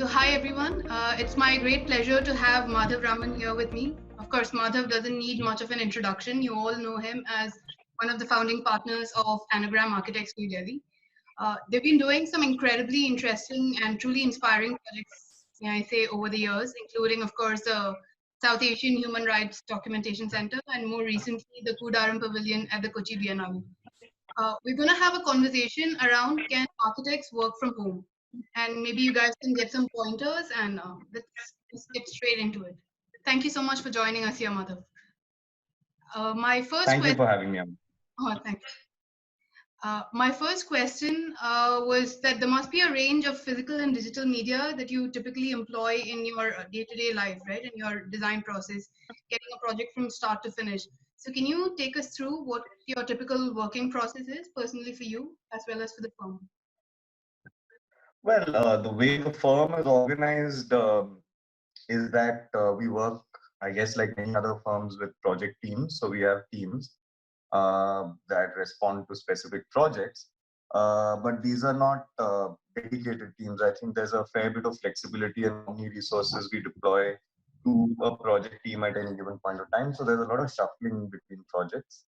So hi everyone, it's my great pleasure to have Madhav Raman here with me. Of course, Madhav doesn't need much of an introduction. You all know him as one of the founding partners of Anagram Architects New Delhi. They've been doing some incredibly interesting and truly inspiring projects, may I say, over the years, including, of course, the South Asian Human Rights Documentation Center and more recently the Kudaram Pavilion at the Kochi Biennale. We're going to have a conversation around can architects work from home? And maybe you guys can get some pointers and let's get straight into it. Thank you so much for joining us here, Madhav. My first Thank you question, for having me on. thank you. My first question was that there must be a range of physical and digital media that you typically employ in your day-to-day life, right? In your design process, getting a project from start to finish. So can you take us through what your typical working process is personally for you as well as for the firm? Well, the way the firm is organized is that we work, I guess, like many other firms with project teams. So we have teams that respond to specific projects. But these are not dedicated teams. I think there's a fair bit of flexibility in how many resources we deploy to a project team at any given point of time. So there's a lot of shuffling between projects.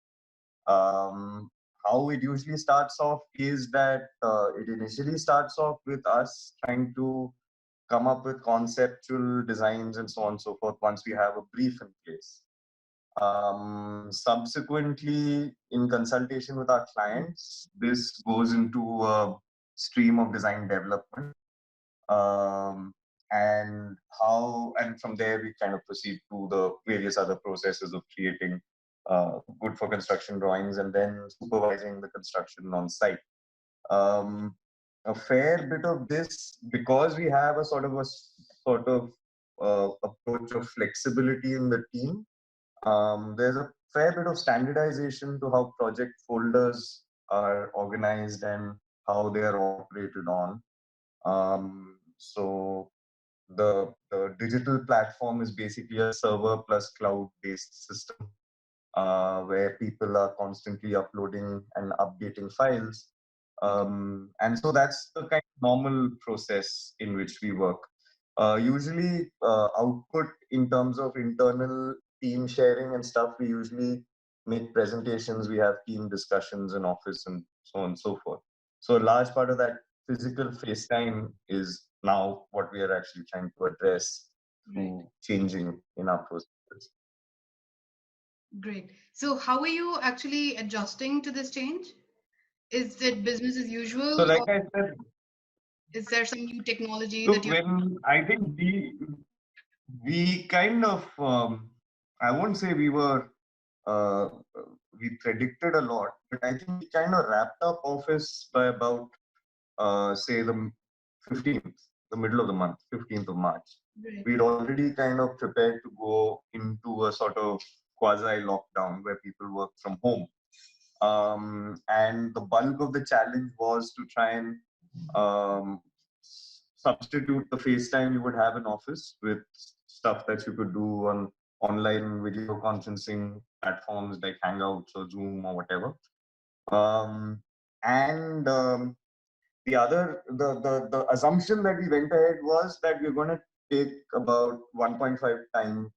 Um, how it usually starts off is that it initially starts off with us trying to come up with conceptual designs and so on and so forth once we have a brief in place. Subsequently, in consultation with our clients, this goes into a stream of design development. Um, and from there we kind of proceed to the various other processes of creating good for construction drawings and then supervising the construction on site. Um, a fair bit of this, because we have a sort of approach of flexibility in the team. There's a fair bit of standardization to how project folders are organized and how they are operated on. So the digital platform is basically a server plus cloud-based system where people are constantly uploading and updating files. And so that's the kind of normal process in which we work. Usually, output in terms of internal team sharing and stuff, we usually make presentations, we have team discussions in office and so on and so forth. So a large part of that physical FaceTime is now what we are actually trying to address Right. through changing in our processes. Great. So how are you actually adjusting to this change? Is it business as So, usual, like or I said, is there some new technology that look, you're when I think we kind of I won't say uh, we predicted a lot, but I think we kind of wrapped up office by about say the 15th, the middle of the month, 15th of March. right? We'd already kind of prepared to go into a sort of quasi lockdown where people work from home. And the bulk of the challenge was to try and um, substitute the FaceTime you would have in office with stuff that you could do on online video conferencing platforms like Hangouts or Zoom or whatever. Um, and the assumption that we went ahead was that we're going to take about 1.5 time.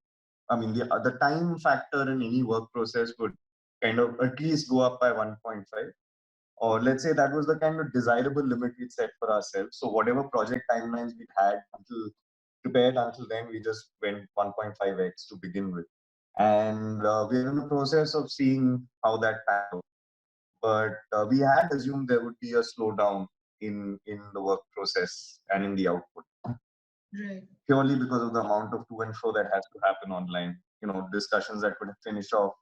I mean, the time factor in any work process would kind of at least go up by 1.5, or let's say that was the kind of desirable limit we set for ourselves. So whatever project timelines we had prepared until then, we just went 1.5x to begin with. And we're in the process of seeing how that pans out. But we had assumed there would be a slowdown in the work process and in the output, Right. purely because of the amount of to and fro that has to happen online. You know, discussions that could finish off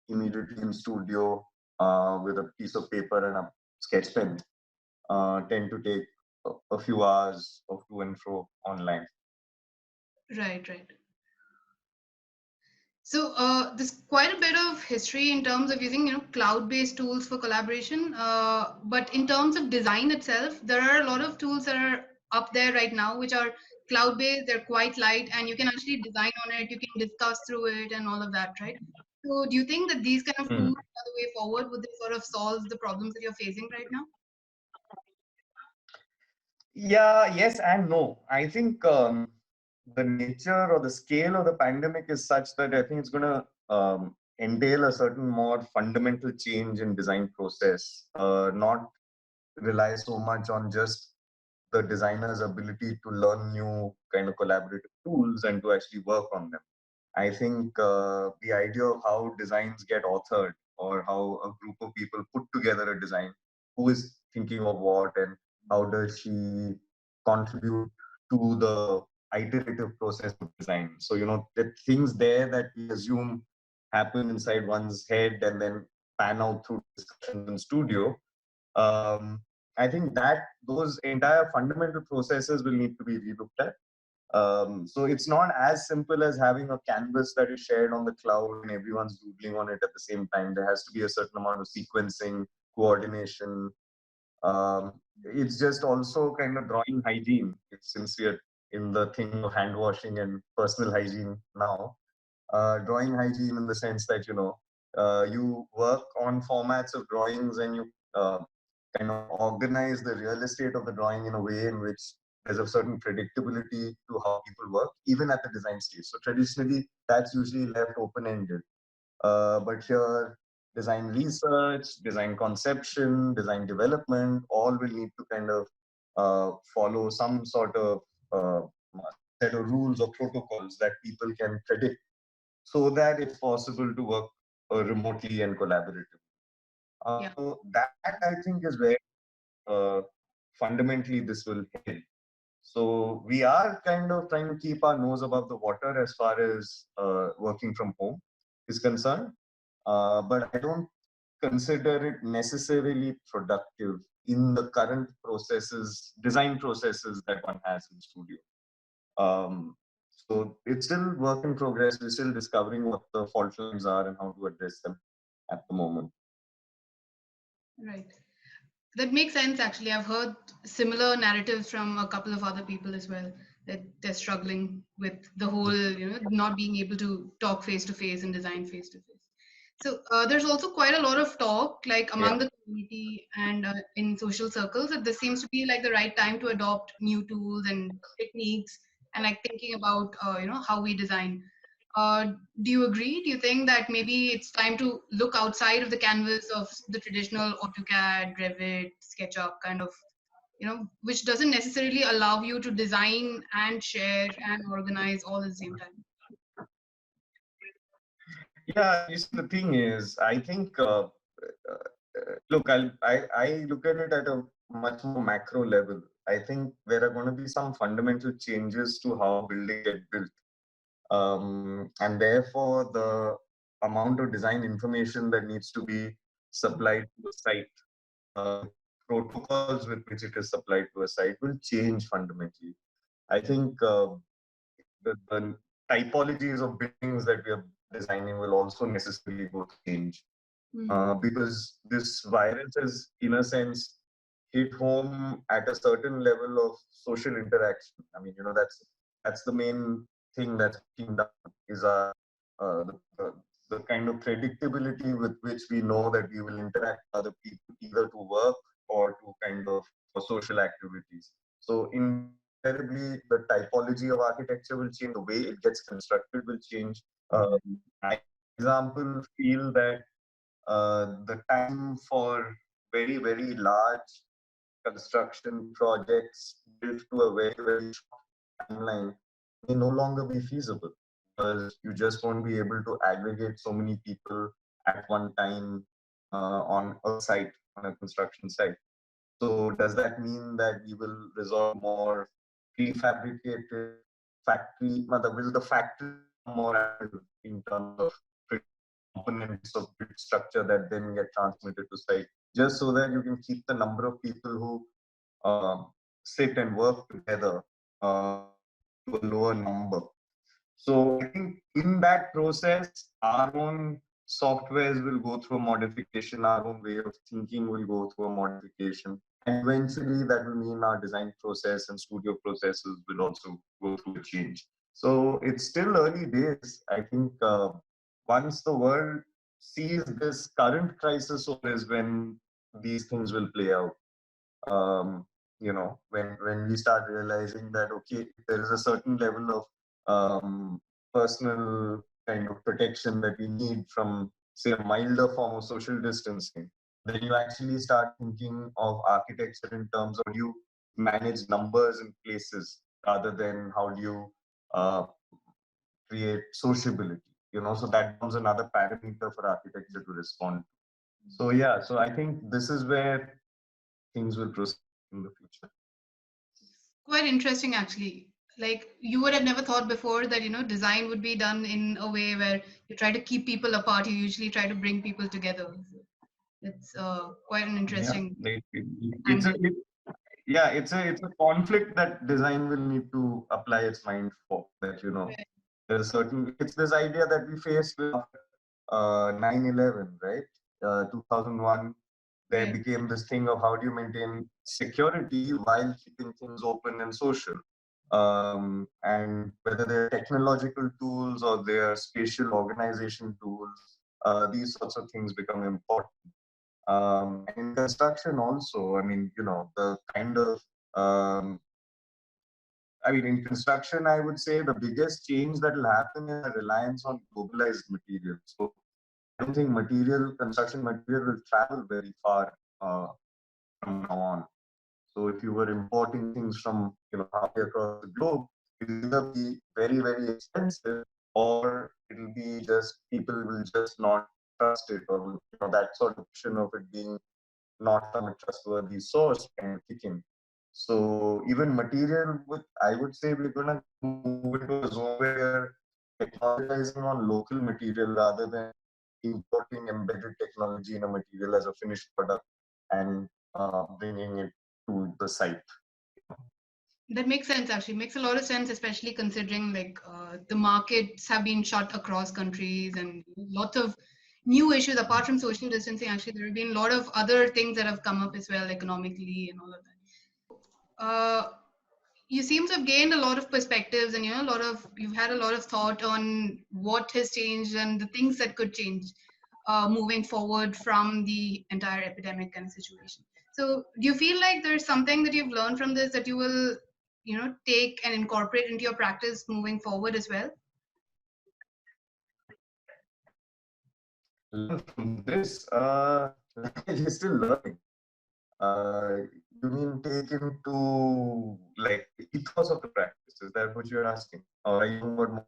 immediately in studio with a piece of paper and a sketch pen tend to take a few hours of to and fro online. Right, right. So there's quite a bit of history in terms of using, cloud-based tools for collaboration. But in terms of design itself, there are a lot of tools that are up there right now, which are cloud-based. They're quite light, and you can actually design on it. You can discuss through it, and all of that, right? So do you think that these kind of Hmm. tools are the way forward? Would they sort of solve the problems that you're facing right now? Yeah, yes and no. I think the nature or the scale of the pandemic is such that I think it's going to entail a certain more fundamental change in design process, not rely so much on just the designer's ability to learn new kind of collaborative tools and to actually work on them. I think the idea of how designs get authored or how a group of people put together a design, who is thinking of what and how does she contribute to the iterative process of design. So, the things there that we assume happen inside one's head and then pan out through discussions in studio. Um, I think that those entire fundamental processes will need to be relooked at. So it's not as simple as having a canvas that is shared on the cloud and everyone's doodling on it at the same time. There has to be a certain amount of sequencing, coordination. It's just also kind of drawing hygiene, since we're in the thing of hand washing and personal hygiene now. Drawing hygiene in the sense that, you work on formats of drawings and you kind of organize the real estate of the drawing in a way in which there's a certain predictability to how people work, even at the design stage. So traditionally, that's usually left open-ended. But here, design research, design conception, design development, all will need to kind of follow some sort of uh, set of rules or protocols that people can predict so that it's possible to work remotely and collaboratively. Yeah. So that I think is where fundamentally this will head. So we are kind of trying to keep our nose above the water as far as working from home is concerned. But I don't consider it necessarily productive in the current processes, design processes that one has in studio. So it's still work in progress. We're still discovering what the fault lines are and how to address them at the moment. Right. That makes sense, actually. I've heard similar narratives from a couple of other people as well, that they're struggling with the whole, not being able to talk face to face and design face to face. So there's also quite a lot of talk, like Yeah. among the community and in social circles, that this seems to be like the right time to adopt new tools and techniques, and like thinking about, how we design. Do you agree? Do you think that maybe it's time to look outside of the canvas of the traditional AutoCAD, Revit, SketchUp kind of, which doesn't necessarily allow you to design and share and organize all at the same time? Yeah, you see, the thing is, I think, look, I look at it at a much more macro level. I think there are going to be some fundamental changes to how buildings get built. And therefore, the amount of design information that needs to be supplied to a site, protocols with which it is supplied to a site will change fundamentally. I think the typologies of buildings that we are designing will also necessarily go to change because this virus has, in a sense, hit home at a certain level of social interaction. I mean, that's the main thing that's kicking down is the kind of predictability with which we know that we will interact with other people either to work or to kind of for social activities. So invariably, the typology of architecture will change, the way it gets constructed will change. I, for example, feel that the time for very, very large construction projects built to a very, very short timeline may no longer be feasible because you just won't be able to aggregate so many people at one time on a site, on a construction site. So does that mean that we will resort more prefabricated factory, will the factory become more active in terms of components of grid structure that then get transmitted to site, just so that you can keep the number of people who sit and work together to a lower number. So I think in that process, our own softwares will go through a modification, our own way of thinking will go through a modification. And eventually that will mean our design process and studio processes will also go through a change. So it's still early days. I think once the world sees this current crisis is when these things will play out. Um, when we start realizing that, okay, there is a certain level of personal kind of protection that we need from, say, a milder form of social distancing, then you actually start thinking of architecture in terms of how you manage numbers in places rather than how do you uh, create sociability, so that becomes another parameter for architecture to respond. So yeah, so I think this is where things will proceed in the future. Quite interesting, actually. Like you would have never thought before that, design would be done in a way where you try to keep people apart. You usually try to bring people together. So it's quite an Yeah, interesting it's a angle. yeah, it's a conflict that design will need to apply its mind for. That Right. there's certain, it's this idea that we faced with 9/11, right? 2001, there Right. became this thing of how do you maintain security while keeping things open and social. And whether they're technological tools or they're spatial organization tools, these sorts of things become important. And in construction also, I mean, the kind of, in construction, I would say the biggest change that will happen is a reliance on globalized material. So I don't think construction material will travel very far from now on. So if you were importing things from, halfway across the globe, it'll either be very, very expensive, or it'll be just people will just not trust it, or that sort of vision of it being not from a trustworthy source kind of kick in. So even material, I would say we're gonna move into a zone where technologizing on local material rather than importing embedded technology in a material as a finished product and bringing it to the site. That makes sense, actually. Makes a lot of sense, especially considering like the markets have been shut across countries and lots of new issues apart from social distancing. Actually, there have been a lot of other things that have come up as well, economically and all of that. You seem to have gained a lot of perspectives, and you've had a lot of thought on what has changed and the things that could change moving forward from the entire epidemic kind of situation. So do you feel like there's something that you've learned from this that you will take and incorporate into your practice moving forward as well? Learn from this, you're still learning. Uh, you mean take into like the ethos of the practice? Is that what you're asking? Or are you talking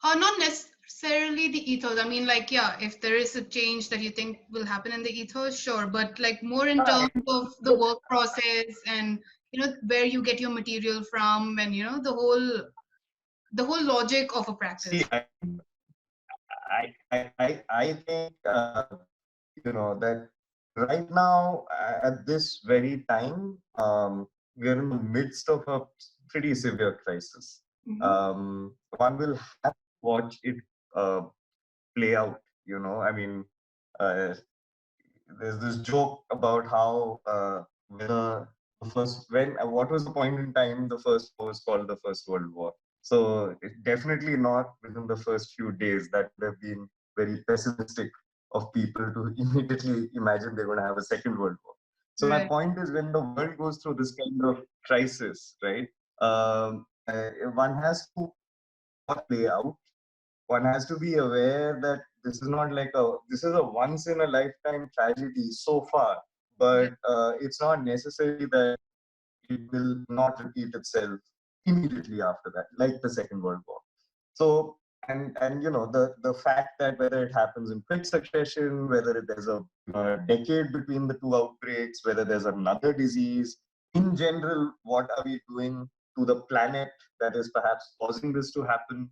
about Not necessarily the ethos. I mean, like, yeah, if there is a change that you think will happen in the ethos, sure. But like more in terms of the work process and where you get your material from, and the whole logic of a see, practice. I think that right now at this very time, we're in the midst of a pretty severe crisis. Hmm. One will have to watch it uh, play out. I mean, uh, there's this joke about how what was the point in time the first war was called the First World War. So definitely not within the first few days. That would have been very pessimistic of people to immediately imagine they're going to have a Second World War. So my Right. point is, when the world goes through this kind of crisis, right? One has to play out. One has to be aware that this is a once in a lifetime tragedy so far, but Right. it's not necessary that it will not repeat itself immediately after that, like the Second World War. So, and the fact that whether it happens in quick succession, whether there's a decade between the two outbreaks, whether there's another disease, in general, what are we doing to the planet that is perhaps causing this to happen?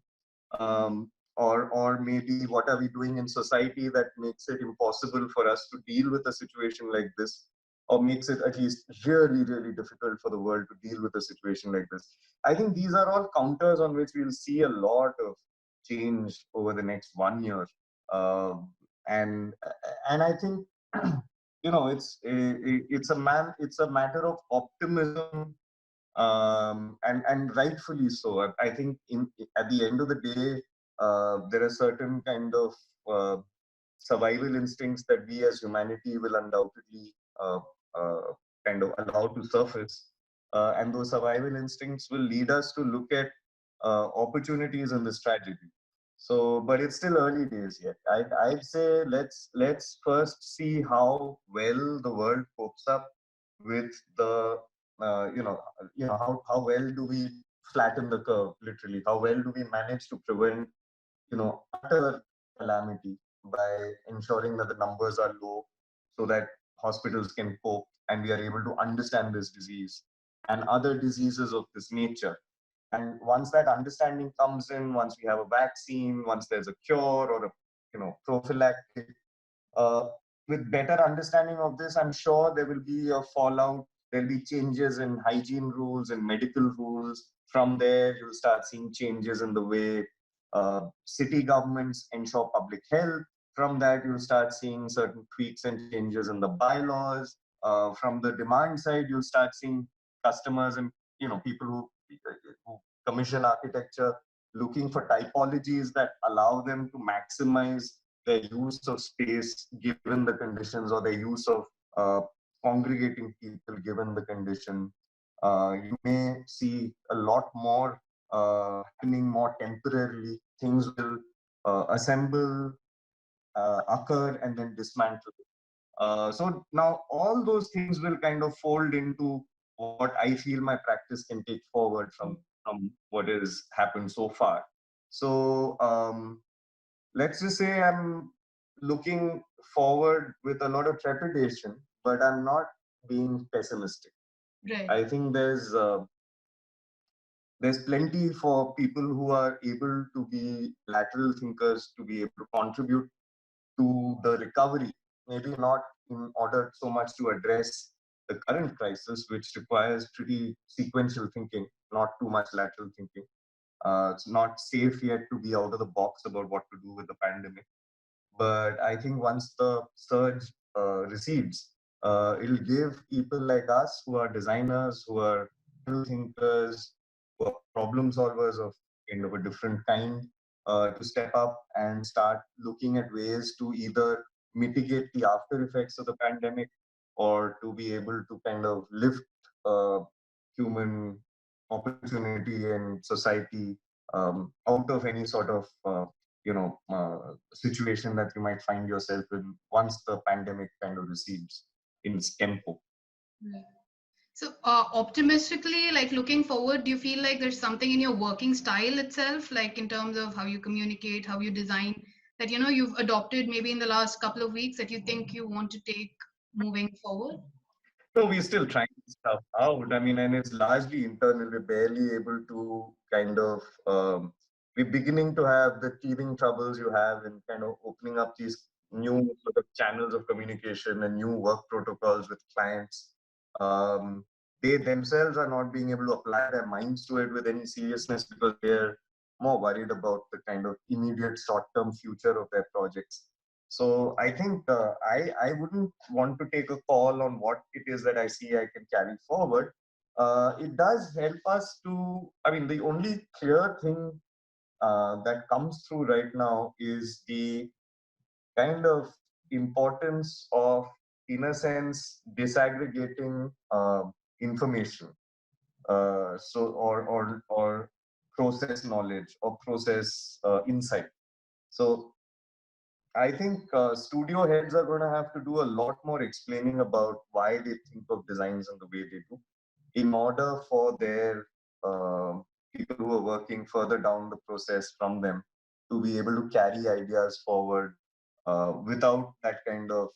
Or maybe what are we doing in society that makes it impossible for us to deal with a situation like this, or makes it at least really, really difficult for the world to deal with a situation like this. I think these are all counters on which we'll see a lot of change over the next 1 year. Um, and I think it's a matter of optimism, and rightfully so. I think at the end of the day, there are certain kind of survival instincts that we as humanity will undoubtedly uh, kind of allow to surface. And those survival instincts will lead us to look at opportunities in this tragedy. So, but it's still early days yet. I'd say let's first see how well the world copes up with the how well do we flatten the curve, literally? How well do we manage to prevent utter calamity by ensuring that the numbers are low so that hospitals can cope and we are able to understand this disease and other diseases of this nature. And once that understanding comes in, once we have a vaccine, once there's a cure or a prophylactic, uh, with better understanding of this, I'm sure there will be a fallout. There'll be changes in hygiene rules and medical rules. From there, you'll start seeing changes in the way city governments ensure public health. From that, you'll start seeing certain tweaks and changes in the bylaws. From the demand side, you'll start seeing customers and people who commission architecture looking for typologies that allow them to maximize their use of space given the conditions, or their use of congregating people given the condition. You may see a lot more happening more temporarily. Things will assemble, occur, and then dismantle. So now all those things will kind of fold into what I feel my practice can take forward from what has happened so far. So let's just say I'm looking forward with a lot of trepidation, but I'm not being pessimistic. Right. I think there's plenty for people who are able to be lateral thinkers to be able to contribute to the recovery. Maybe not in order so much to address the current crisis, which requires pretty sequential thinking, not too much lateral thinking. It's not safe yet to be out of the box about what to do with the pandemic. But I think once the surge recedes, it'll give people like us who are designers, who are thinkers, who are problem solvers of kind of a different kind, to step up and start looking at ways to either mitigate the after effects of the pandemic or to be able to kind of lift human opportunity and society out of any sort of situation that you might find yourself in once the pandemic kind of recedes in its tempo. Right. So, optimistically, like looking forward, do you feel like there's something in your working style itself, like in terms of how you communicate, how you design, that you've adopted maybe in the last couple of weeks that you think you want to take moving forward? So we're still trying stuff out. I mean, and it's largely internal. We're barely able to kind of, we're beginning to have the teething troubles you have in kind of opening up these new sort of channels of communication and new work protocols with clients. They themselves are not being able to apply their minds to it with any seriousness because they're more worried about the kind of immediate short-term future of their projects. So I think I wouldn't want to take a call on what it is that I see I can carry forward. It does help us to, I mean, the only clear thing that comes through right now is the kind of importance of, in a sense, disaggregating information. Or process knowledge or process insight. So I think studio heads are going to have to do a lot more explaining about why they think of designs in the way they do, in order for their people who are working further down the process from them to be able to carry ideas forward without that kind of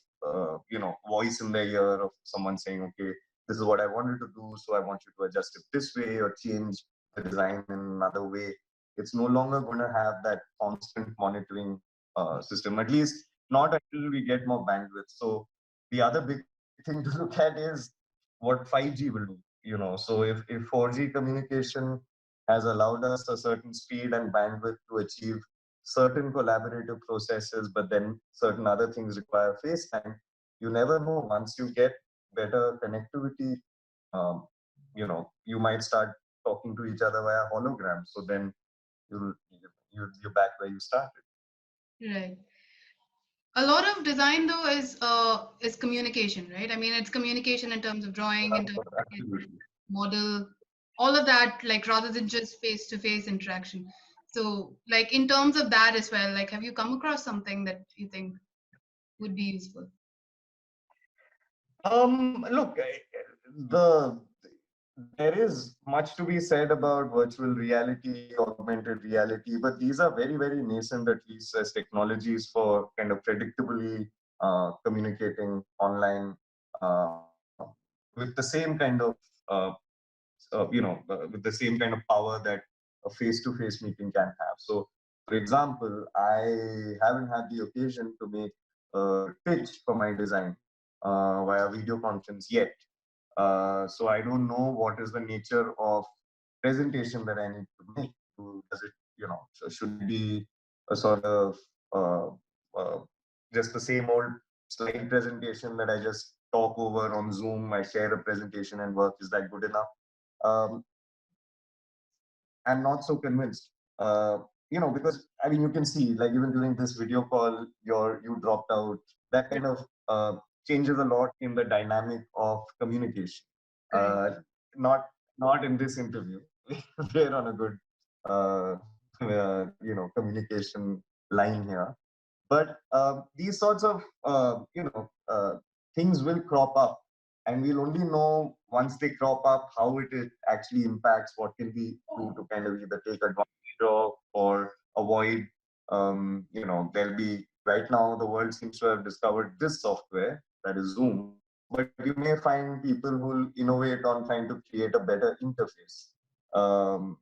voice in their ear of someone saying, okay, this is what I wanted to do, so I want you to adjust it this way or change the design in another way. It's no longer going to have that constant monitoring system, at least not until we get more bandwidth. So the other big thing to look at is what 5G will do. So if 4G communication has allowed us a certain speed and bandwidth to achieve certain collaborative processes, but then certain other things require face time, you never know. Once you get better connectivity, um, you might start talking to each other via hologram. So then you're back where you started. Right. A lot of design though is communication, right? I mean, it's communication in terms of drawing, in terms of sketching, Absolutely. model, all of that, like rather than just face-to-face interaction. So, like in terms of that as well, like have you come across something that you think would be useful? Look, the there is much to be said about virtual reality, augmented reality, but these are very, very nascent, at least as technologies for kind of predictably communicating online with the same kind of uh, with the same kind of power that a face-to-face meeting can have. So, for example, I haven't had the occasion to make a pitch for my design via video conference yet. So I don't know what is the nature of presentation that I need to make. Does it, should it be a sort of uh, uh, just the same old slide presentation that I just talk over on Zoom? I share a presentation and work. Is that good enough? Um, I'm not so convinced. Because I mean, you can see, like even during this video call, you dropped out. That kind of changes a lot in the dynamic of communication. Correct. Uh, not not in this interview. We're on a good, communication line here. But these sorts of things will crop up, and we'll only know once they crop up how it actually impacts, what can we do to kind of either take advantage of or avoid. There'll be right now the world seems to have discovered this software that is Zoom, but you may find people who will innovate on trying to create a better interface. Um,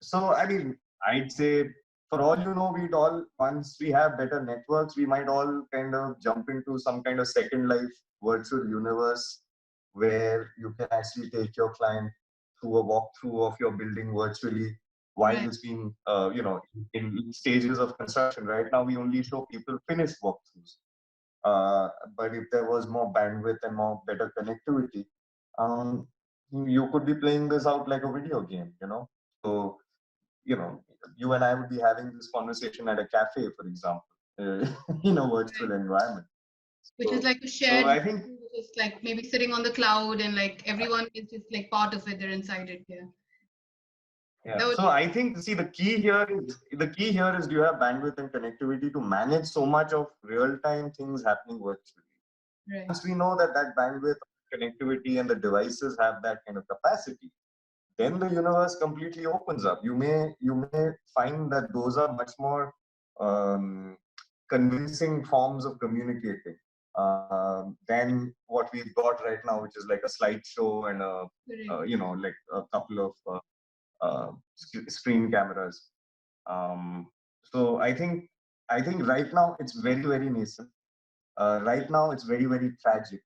so, I mean, I'd say for all you know, we'd all, once we have better networks, we might all kind of jump into some kind of second life virtual universe where you can actually take your client through a walkthrough of your building virtually while Right. it's being, in stages of construction. Right now, we only show people finished walkthroughs. But if there was more bandwidth and more better connectivity, um, you could be playing this out like a video game. So you know, you and I would be having this conversation at a cafe, for example, in a virtual Right. environment. Which is So, like a so shared, I think, which is like maybe sitting on the cloud and like everyone is just like part of it. They're inside it. Yeah. That yeah. would So I think, see, the key here is do you have bandwidth and connectivity to manage so much of real-time things happening virtually. right. Once we know that bandwidth, connectivity, and the devices have that kind of capacity, then the universe completely opens up. You may find that those are much more um, convincing forms of communicating than what we've got right now, which is like a slideshow and Correct. like a couple of screen cameras. Um, so I think right now it's very, very nascent. Right now it's very, very tragic.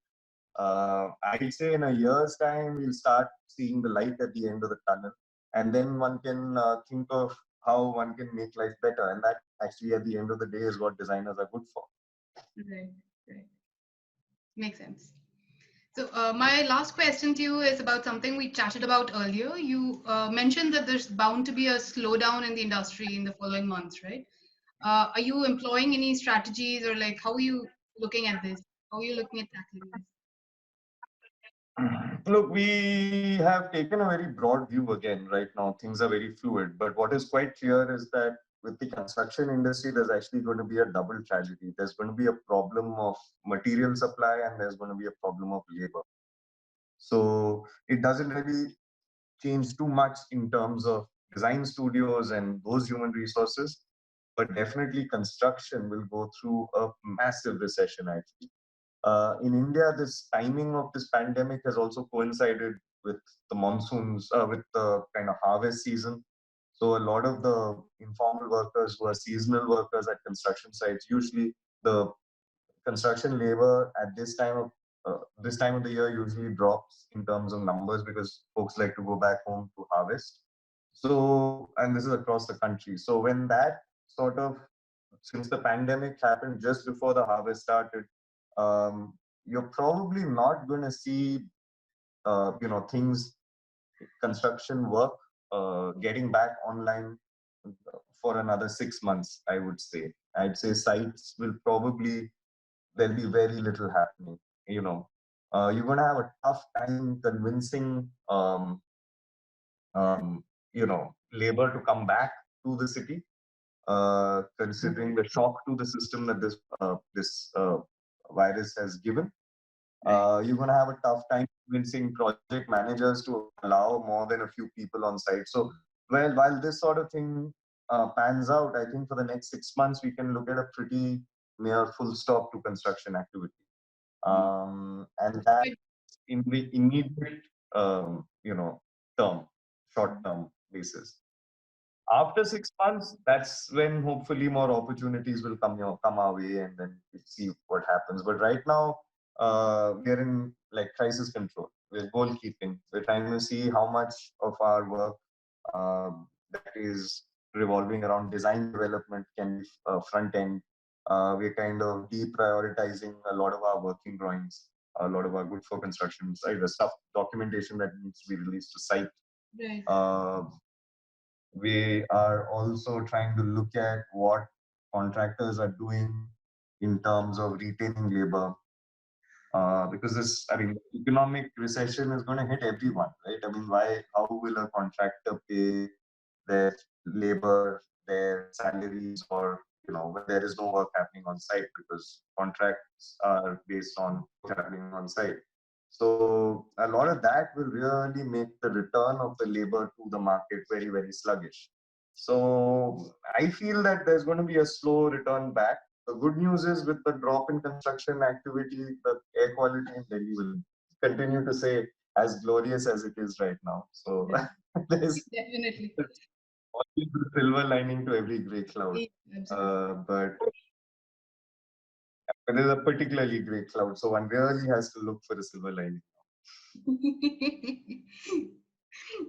I'd say in a year's time, we'll start seeing the light at the end of the tunnel. And then one can think of how one can make life better. And that actually, at the end of the day, is what designers are good for. Right. Right. Makes sense. So, my last question to you is about something we chatted about earlier. You mentioned that there's bound to be a slowdown in the industry in the following months, right? Are you employing any strategies or like how are you looking at this? How are you looking at tackling this? Look, we have taken a very broad view again. Right now, things are very fluid. But what is quite clear is that with the construction industry, there's actually going to be a double tragedy. There's going to be a problem of material supply, and there's going to be a problem of labor. So it doesn't really change too much in terms of design studios and those human resources, but definitely construction will go through a massive recession actually. In India, this timing of this pandemic has also coincided with the monsoons, with the kind of harvest season. So a lot of the informal workers who are seasonal workers at construction sites, usually the construction labor at this time of the year usually drops in terms of numbers because folks like to go back home to harvest. So, and this is across the country. So when that sort of, since the pandemic happened just before the harvest started, um, you're probably not going to see, things, construction work getting back online for another 6 months, I would say. I'd say sites will probably, there'll be very little happening. You know, you're going to have a tough time convincing, labor to come back to the city, considering the shock to the system that this virus has given. You're going to have a tough time convincing project managers to allow more than a few people on site. So, well, while this sort of thing pans out, I think for the next 6 months, we can look at a pretty near full stop to construction activity. And that in the immediate, term, short term basis. After 6 months, that's when hopefully more opportunities will come our way, and then we see what happens. But right now, we're in like crisis control. We're goalkeeping. We're trying to see how much of our work that is revolving around design development can be front end. We're kind of deprioritizing a lot of our working drawings, a lot of our good for construction site, the stuff documentation that needs to be released to site. Right. We are also trying to look at what contractors are doing in terms of retaining labor. Because this, I mean, economic recession is going to hit everyone, right? I mean, how will a contractor pay their labor, their salaries, or, when there is no work happening on site, because contracts are based on what's happening on site. So a lot of that will really make the return of the labor to the market very, very sluggish. So I feel that there's going to be a slow return back. The good news is, with the drop in construction activity, the air quality in Delhi will continue to stay as glorious as it is right now. So there's Definitely. always a silver lining to every grey cloud. But there's a particularly grey cloud, so one really has to look for a silver lining.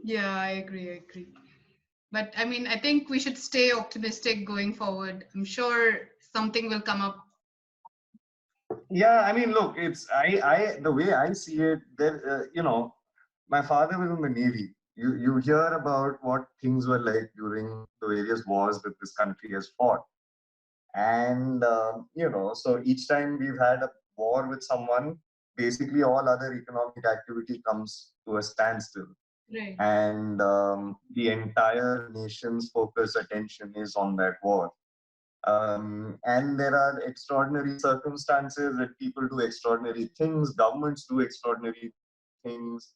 Yeah, I agree. But I mean, I think we should stay optimistic going forward. I'm sure something will come up. Yeah, I mean, look, the way I see it, there, my father was in the Navy. You hear about what things were like during the various wars that this country has fought. And, so each time we've had a war with someone, basically all other economic activity comes to a standstill. Right. And the entire nation's focus, attention is on that war. And there are extraordinary circumstances that people do extraordinary things, governments do extraordinary things,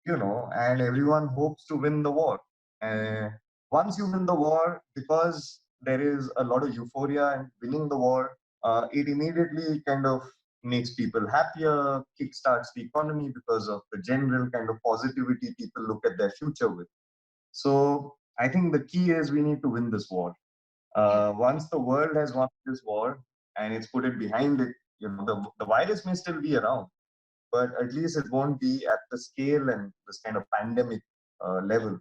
and everyone hopes to win the war. Once you win the war, because there is a lot of euphoria in winning the war, it immediately kind of makes people happier, kickstarts the economy because of the general kind of positivity people look at their future with. So I think the key is we need to win this war. Once the world has won this war and it's put it behind it, the virus may still be around, but at least it won't be at the scale and this kind of pandemic level.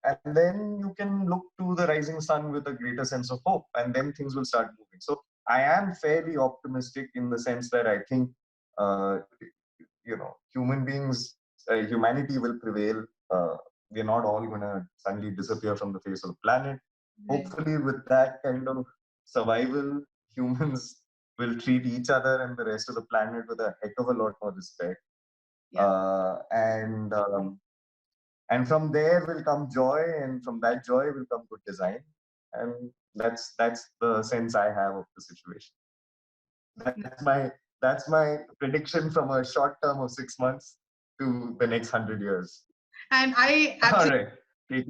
And then you can look to the rising sun with a greater sense of hope, and then things will start moving. So I am fairly optimistic in the sense that I think, human beings, humanity will prevail. We're not all going to suddenly disappear from the face of the planet. Right. Hopefully, with that kind of survival, humans will treat each other and the rest of the planet with a heck of a lot more respect. Yeah. And from there will come joy, and from that joy will come good design. And that's the sense I have of the situation. That's my prediction from a short term of 6 months to the next 100 years. And I All absolutely. right.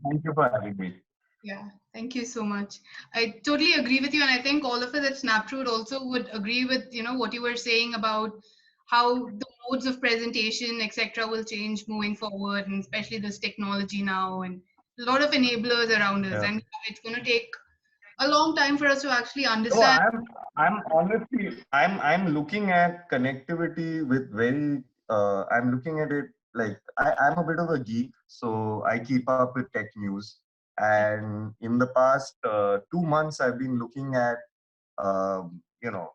Thank you for having me. Yeah, thank you so much. I totally agree with you, and I think all of us at Snapshoot also would agree with what you were saying about how the modes of presentation, etc., will change moving forward, and especially this technology now, and a lot of enablers around us, Yeah. and it's going to take a long time for us to actually So understand. I'm honestly I'm looking at connectivity with very I'm looking at it like I'm a bit of a geek, so I keep up with tech news. And in the past 2 months, I've been looking at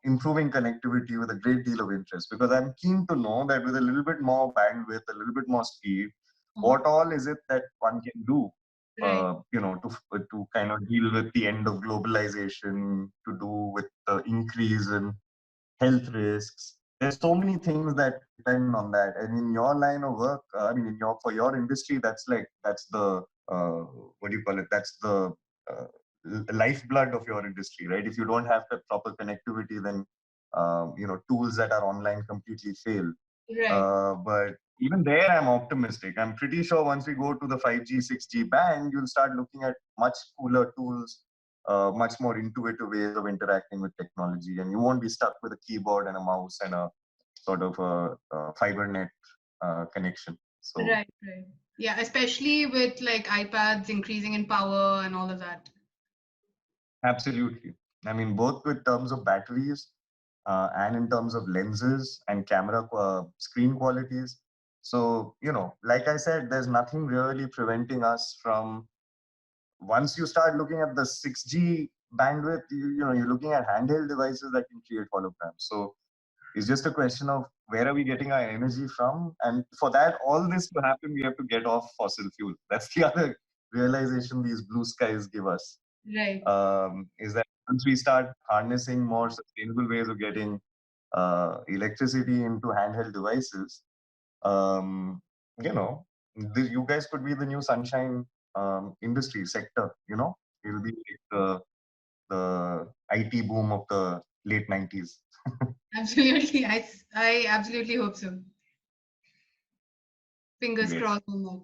improving connectivity with a great deal of interest, because I'm keen to know that with a little bit more bandwidth, a little bit more speed, what all is it that one can do Right. To kind of deal with the end of globalization, to do with the increase in health risks. There's so many things that depend on that. And in your line of work, I mean, for your industry, that's the what do you call it? That's the uh, lifeblood of your industry, right? If you don't have the proper connectivity, then tools that are online completely fail. Right. But even there, I'm optimistic. I'm pretty sure once we go to the 5G, 6G band, you'll start looking at much cooler tools, much more intuitive ways of interacting with technology, and you won't be stuck with a keyboard and a mouse and a sort of a fiber net connection. So Right. Right. Yeah, especially with like iPads increasing in power and all of that. absolutely. I mean, both with terms of batteries and in terms of lenses and camera screen qualities. So, like I said, there's nothing really preventing us from, once you start looking at the 6G bandwidth, you're looking at handheld devices that can create holograms. So it's just a question of where are we getting our energy from? And for that, all this to happen, we have to get off fossil fuel. That's the other realization these blue skies give us. Right. Is that once we start harnessing more sustainable ways of getting electricity into handheld devices, um, you guys could be the new sunshine industry sector. It'll be like the IT boom of the late 90s. Absolutely. I absolutely hope so. Fingers Great. crossed on that.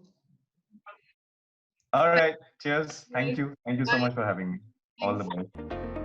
All right. Cheers. Thank Right. you. Thank you so Bye. much for having me. All the Thanks. best.